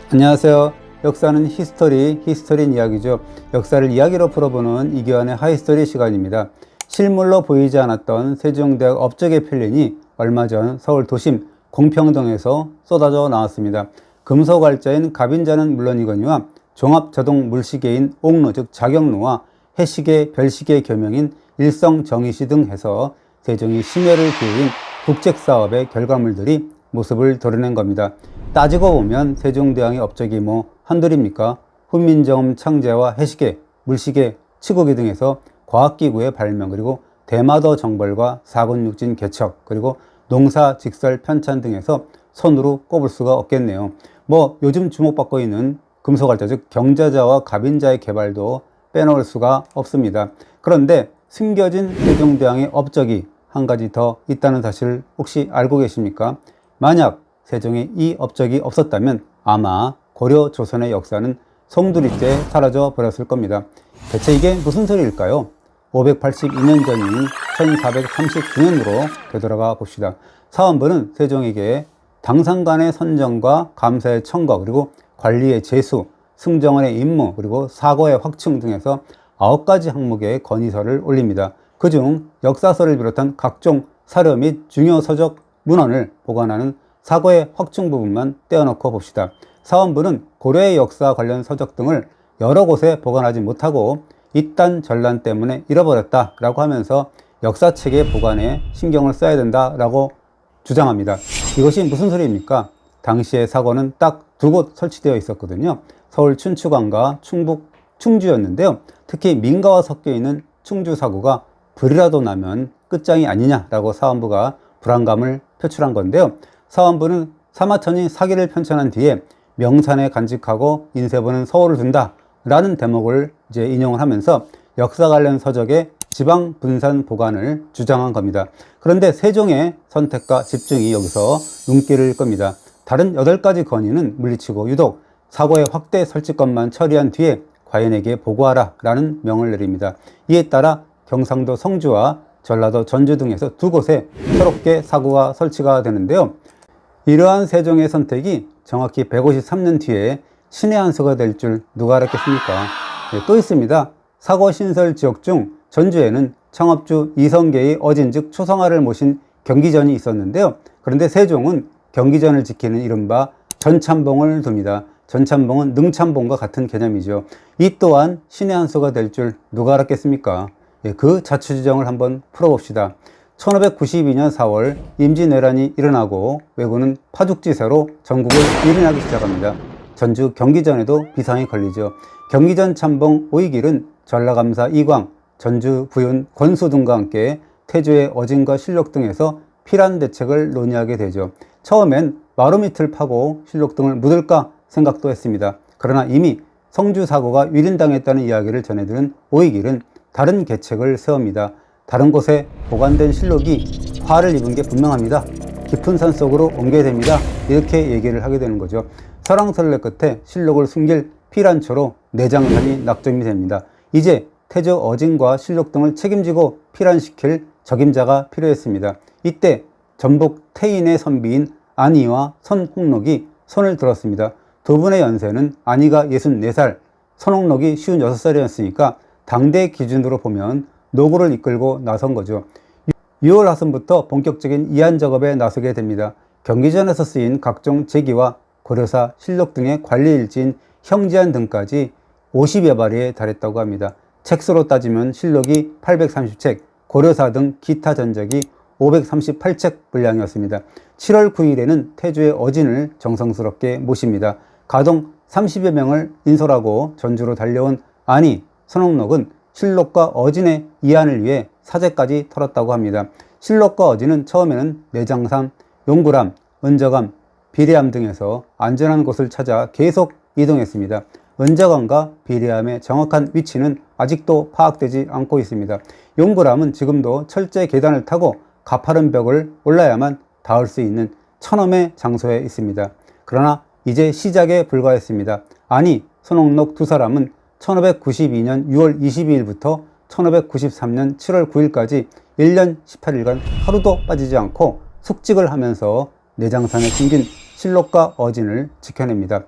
안녕하세요. 역사는 히스토리인 이야기죠. 역사를 이야기로 풀어보는 이규환의 하이스토리 시간입니다. 실물로 보이지 않았던 세종대학 업적의 필린이 얼마 전 서울 도심 공평동에서 쏟아져 나왔습니다. 금소갈자인 갑인자는 물론이거니와 종합자동 물시계인 옥로 즉 자경로와 해시계, 별시계 겸용인 일성정의시 등 해서 세종이 심혈을 기울인 국책사업의 결과물들이 모습을 드러낸 겁니다. 따지고 보면 세종대왕의 업적이 한둘입니까? 훈민정음 창제와 해시계, 물시계, 치국이 등에서 과학기구의 발명, 그리고 대마도 정벌과 사군육진 개척, 그리고 농사 직설 편찬 등에서 손으로 꼽을 수가 없겠네요. 요즘 주목받고 있는 금소갈자 즉 경자자와 갑인자의 개발도 빼놓을 수가 없습니다. 그런데 숨겨진 세종대왕의 업적이 한 가지 더 있다는 사실을 혹시 알고 계십니까? 만약 세종의 이 업적이 없었다면 아마 고려 조선의 역사는 송두리째 사라져 버렸을 겁니다. 대체 이게 무슨 소리일까요? 582년 전인 1439년으로 되돌아가 봅시다. 사원부는 세종에게 당상간의 선정과 감사의 청거, 그리고 관리의 제수, 승정원의 임무, 그리고 사고의 확충 등에서 9가지 항목의 건의서를 올립니다. 그중 역사서를 비롯한 각종 사료 및 중요 서적 문헌을 보관하는 사고의 확충 부분만 떼어놓고 봅시다. 사원부는 고려의 역사 관련 서적 등을 여러 곳에 보관하지 못하고 이딴 전란 때문에 잃어버렸다라고 하면서 역사책의 보관에 신경을 써야 된다라고 주장합니다. 이것이 무슨 소리입니까? 당시의 사고는 딱 두 곳 설치되어 있었거든요. 서울 춘추관과 충북 충주였는데요. 특히 민가와 섞여 있는 충주 사고가 불이라도 나면 끝장이 아니냐라고 사원부가 불안감을 표출한 건데요. 사원부는 사마천이 사기를 편찬한 뒤에 명산에 간직하고 인쇄부는 서울을 둔다 라는 대목을 인용을 하면서 역사 관련 서적의 지방 분산 보관을 주장한 겁니다. 그런데 세종의 선택과 집중이 여기서 눈길을 끕니다. 다른 8가지 건의는 물리치고 유독 사고의 확대 설치권만 처리한 뒤에 과인에게 보고하라 라는 명을 내립니다. 이에 따라 경상도 성주와 전라도 전주 등에서 두 곳에 새롭게 사고가 설치가 되는데요. 이러한 세종의 선택이 정확히 153년 뒤에 신의 한 수가 될 줄 누가 알았겠습니까? 또 있습니다. 사고 신설 지역 중 전주에는 창업주 이성계의 어진 즉 초성화를 모신 경기전이 있었는데요. 그런데 세종은 경기전을 지키는 이른바 전참봉을 둡니다. 전참봉은 능참봉과 같은 개념이죠. 이 또한 신의 한 수가 될 줄 누가 알았겠습니까? 그 자초지정을 한번 풀어봅시다. 1592년 4월 임진왜란이 일어나고 왜군은 파죽지세로 전국을 유린하기 시작합니다. 전주 경기전에도 비상이 걸리죠. 경기전 참봉 오이길은 전라감사 이광, 전주 부윤 권수 등과 함께 태조의 어진과 실록 등에서 필한 대책을 논의하게 되죠. 처음엔 마루밑을 파고 실록 등을 묻을까 생각도 했습니다. 그러나 이미 성주 사고가 유린당했다는 이야기를 전해들은 오이길은 다른 계책을 세웁니다. 다른 곳에 보관된 실록이 화를 입은 게 분명합니다. 깊은 산 속으로 옮겨야 됩니다. 이렇게 얘기를 하게 되는 거죠. 설왕설래 끝에 실록을 숨길 피란초로 내장산이 낙점이 됩니다. 이제 태조 어진과 실록 등을 책임지고 피란시킬 적임자가 필요했습니다. 이때 전북 태인의 선비인 안희와 선홍록이 손을 들었습니다. 두 분의 연세는 안희가 64살, 선홍록이 56살이었으니까 당대 기준으로 보면 노고를 이끌고 나선 거죠. 6월 하순부터 본격적인 이안 작업에 나서게 됩니다. 경기전에서 쓰인 각종 제기와 고려사, 실록 등의 관리 일지인 형제안 등까지 50여 발에 달했다고 합니다. 책수로 따지면 실록이 830책, 고려사 등 기타 전적이 538책 분량이었습니다. 7월 9일에는 태조의 어진을 정성스럽게 모십니다. 가동 30여 명을 인솔하고 전주로 달려온 안희, 선홍록은 실록과 어진의 이안을 위해 사제까지 털었다고 합니다. 실록과 어진은 처음에는 내장산, 용구람, 은저감, 비례암 등에서 안전한 곳을 찾아 계속 이동했습니다. 은저감과 비례암의 정확한 위치는 아직도 파악되지 않고 있습니다. 용구람은 지금도 철제 계단을 타고 가파른 벽을 올라야만 닿을 수 있는 천엄의 장소에 있습니다. 그러나 이제 시작에 불과했습니다. 안희, 선홍록 두 사람은 1592년 6월 22일부터 1593년 7월 9일까지 1년 18일간 하루도 빠지지 않고 숙직을 하면서 내장산에 숨긴 실록과 어진을 지켜냅니다.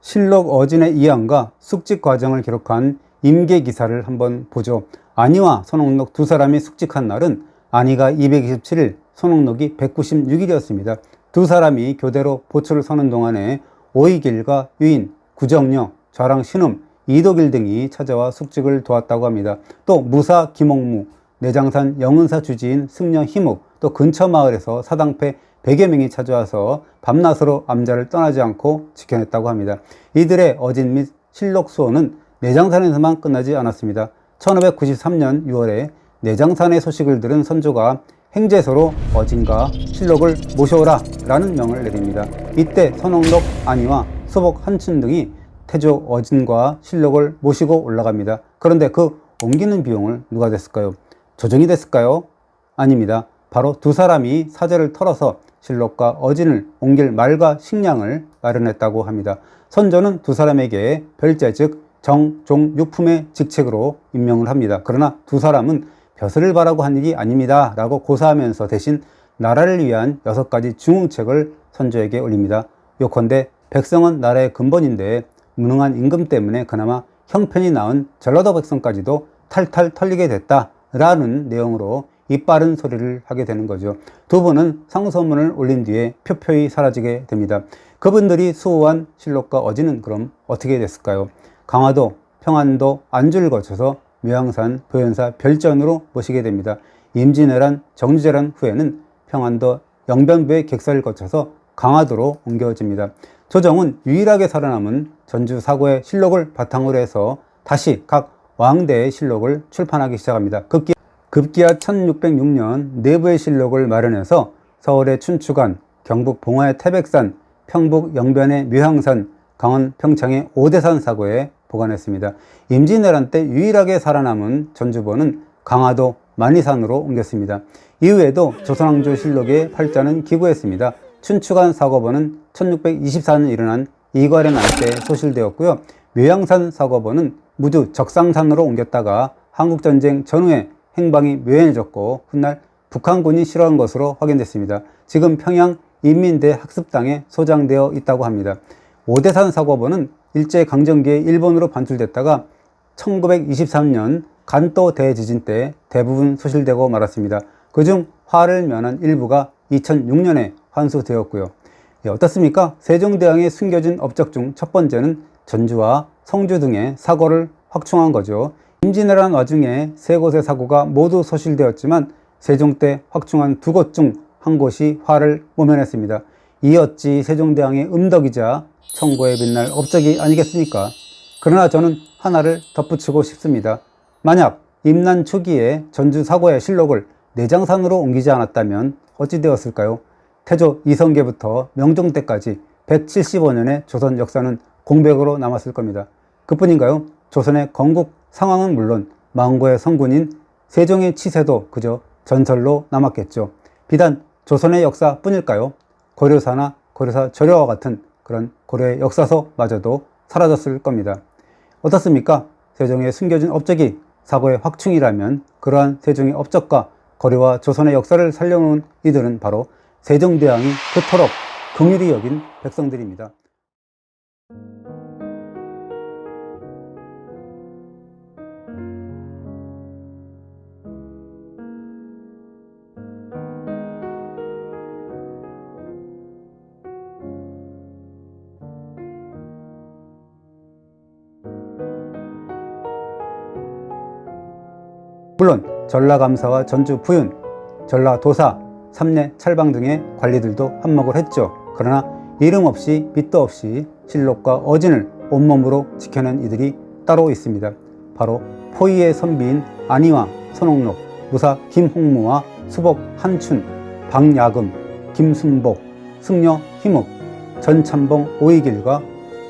실록 어진의 이양과 숙직 과정을 기록한 임계 기사를 한번 보죠. 안희와 손옥록 두 사람이 숙직한 날은 안희가 227일, 손옥록이 196일이었습니다. 두 사람이 교대로 보초를 서는 동안에 오이길과 유인, 구정녀, 좌랑 신음, 이도길 등이 찾아와 숙직을 도왔다고 합니다. 또 무사 김옥무, 내장산 영은사 주지인 승려 희묵, 또 근처 마을에서 사당패 100여 명이 찾아와서 밤낮으로 암자를 떠나지 않고 지켜냈다고 합니다. 이들의 어진 및 실록 수호는 내장산에서만 끝나지 않았습니다. 1593년 6월에 내장산의 소식을 들은 선조가 행제소로 어진과 실록을 모셔오라 라는 명을 내립니다. 이때 손옥록, 안희와 수복, 한춘 등이 태조 어진과 실록을 모시고 올라갑니다. 그런데 그 옮기는 비용을 누가 댔을까요? 조정이 됐을까요? 아닙니다. 바로 두 사람이 사제를 털어서 실록과 어진을 옮길 말과 식량을 마련했다고 합니다. 선조는 두 사람에게 별제 즉 정, 종, 육품의 직책으로 임명을 합니다. 그러나 두 사람은 벼슬을 바라고 한 일이 아닙니다 라고 고사하면서 대신 나라를 위한 6가지 중흥책을 선조에게 올립니다. 요컨대 백성은 나라의 근본인데 무능한 임금 때문에 그나마 형편이 나은 전라도 백성까지도 탈탈 털리게 됐다라는 내용으로 이빠른 소리를 하게 되는 거죠. 두 분은 상소문을 올린 뒤에 표표히 사라지게 됩니다. 그분들이 수호한 실록과 어진은 그럼 어떻게 됐을까요? 강화도, 평안도, 안주를 거쳐서 묘양산, 보현사, 별전으로 모시게 됩니다. 임진왜란, 정주재란 후에는 평안도, 영변부의 객사를 거쳐서 강화도로 옮겨집니다. 조정은 유일하게 살아남은 전주 사고의 실록을 바탕으로 해서 다시 각 왕대의 실록을 출판하기 시작합니다. 급기야 1606년 내부의 실록을 마련해서 서울의 춘추관, 경북 봉화의 태백산, 평북 영변의 묘향산, 강원 평창의 오대산 사고에 보관했습니다. 임진왜란 때 유일하게 살아남은 전주보는 강화도 만리산으로 옮겼습니다. 이후에도 조선왕조 실록의 팔자는 기구했습니다. 춘추관 사고본은 1624년 일어난 이괄의 날 때 소실되었고요. 묘향산 사고본은 무주 적상산으로 옮겼다가 한국전쟁 전후에 행방이 묘연해졌고 훗날 북한군이 실어한 것으로 확인됐습니다. 지금 평양 인민대 학습당에 소장되어 있다고 합니다. 오대산 사고본은 일제강점기에 일본으로 반출됐다가 1923년 간도 대지진 때 대부분 소실되고 말았습니다. 그중 화를 면한 일부가 2006년에 환수되었고요. 어떻습니까? 세종대왕의 숨겨진 업적 중 첫 번째는 전주와 성주 등의 사고를 확충한 거죠. 임진왜란 와중에 세 곳의 사고가 모두 소실되었지만 세종 때 확충한 두 곳 중 한 곳이 화를 모면했습니다. 이 어찌 세종대왕의 음덕이자 천고에 빛날 업적이 아니겠습니까? 그러나 저는 하나를 덧붙이고 싶습니다. 만약 임난 초기에 전주 사고의 실록을 내장산으로 옮기지 않았다면 어찌 되었을까요? 태조 이성계부터 명종 때까지 175년의 조선 역사는 공백으로 남았을 겁니다. 그뿐인가요? 조선의 건국 상황은 물론 망고의 성군인 세종의 치세도 그저 전설로 남았겠죠. 비단 조선의 역사뿐일까요? 고려사나 고려사 절여와 같은 그런 고려의 역사서마저도 사라졌을 겁니다. 어떻습니까? 세종의 숨겨진 업적이 사고의 확충이라면 그러한 세종의 업적과 고려와 조선의 역사를 살려놓은 이들은 바로 세종대왕이 그토록 긍휼히 여긴 백성들입니다. 물론 전라감사와 전주 부윤, 전라도사, 삼례 찰방 등의 관리들도 한몫을 했죠. 그러나 이름 없이 빛도 없이 실록과 어진을 온몸으로 지켜낸 이들이 따로 있습니다. 바로 포위의 선비인 안희와 손옥록, 무사 김홍무와 수복 한춘, 박야금, 김순복, 승려 희묵, 전참봉 오이길과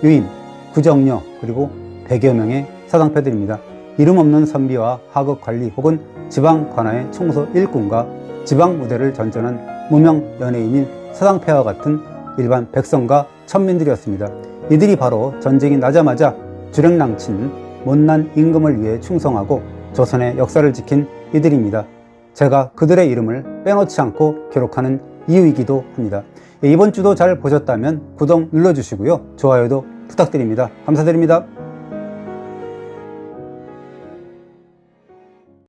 유인, 구정녀 그리고 100여 명의 사당패들입니다. 이름 없는 선비와 하급 관리 혹은 지방 관아의 총소 일꾼과 지방 무대를 전전한 무명 연예인인 사당패와 같은 일반 백성과 천민들이었습니다. 이들이 바로 전쟁이 나자마자 주랭랑친 못난 임금을 위해 충성하고 조선의 역사를 지킨 이들입니다. 제가 그들의 이름을 빼놓지 않고 기록하는 이유이기도 합니다. 이번 주도 잘 보셨다면 구독 눌러주시고요. 좋아요도 부탁드립니다. 감사드립니다.